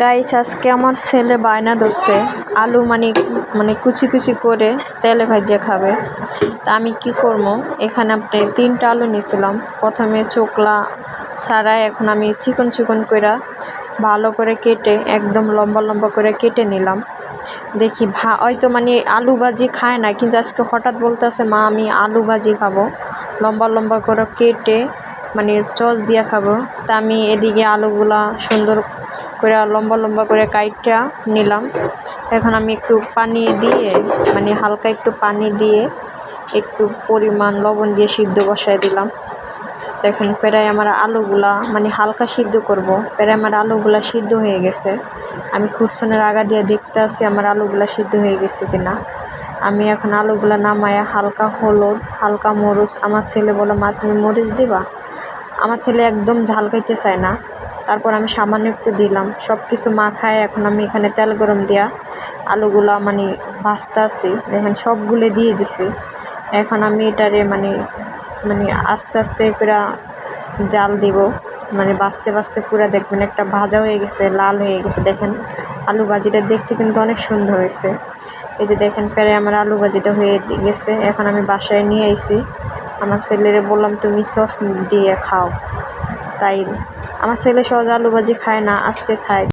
Guys, আজকে আমার ছেলে বায়না ধরছে আলু মানে মানে কুচি কুচি করে তেলে ভাজিয়ে খাবে। তা আমি কি করব, এখানে আপনি 3টা আলু নিয়েছিলাম। প্রথমে চোকলা ছাড়াই এখন আমি চিকন চিকন করে ভালো করে কেটে একদম লম্বা লম্বা করে কেটে নিলাম। দেখি হয়তো মানে আলু ভাজি খায় না, কিন্তু আজকে হঠাৎ বলতেছে মা আমি আলু ভাজি খাবো, লম্বা লম্বা করে কেটে মানে চচ দিয়ে খাবো। তা আমি এদিকে আলুগুলা সুন্দর করে লম্বা লম্বা করে কাইটা নিলাম। এখন আমি একটু পানি দিয়ে মানে হালকা একটু পানি দিয়ে একটু পরিমাণ লবণ দিয়ে সিদ্ধ বসায় দিলাম। দেখেন প্রায় আমার আলুগুলা মানে হালকা সিদ্ধ করব, প্রায় আমার আলুগুলা সিদ্ধ হয়ে গেছে। আমি খুরসনের আগা দিয়ে দেখতে আসি আমার আলুগুলা সিদ্ধ হয়ে গেছে কিনা। আমি এখন আলুগুলা নামায়া হালকা হলুদ, হালকা মরিচ, আমার ছেলে বলে মা তুমি মরিচ দিবা, আমার ছেলে একদম ঝাল খাইতে চায় না, তারপর আমি সামান্য একটু দিলাম। সব কিছু মাখায় এখন আমি এখানে তেল গরম দিয়া আলুগুলা মানে ভাজতে আছি। দেখেন সবগুলো দিয়ে দিছি। এখন আমি এটারে মানে মানে আস্তে আস্তে পুরা জাল দিব, মানে বাঁচতে বাঁচতে পুরা দেখবেন একটা ভাজা হয়ে গেছে, লাল হয়ে গেছে। দেখেন আলু ভাজিটা দেখতে কিন্তু অনেক সুন্দর হয়েছে। এই যে দেখেন প্রায় আমার আলু ভাজিটা হয়ে গেছে। এখন আমি বাসায় নিয়ে আইছি, আমার ছেলেরে বললাম তুমি সস দিয়ে খাও। তাই আমার ছেলে সহজে আলু ভাজি খায় না, আজকে খায়।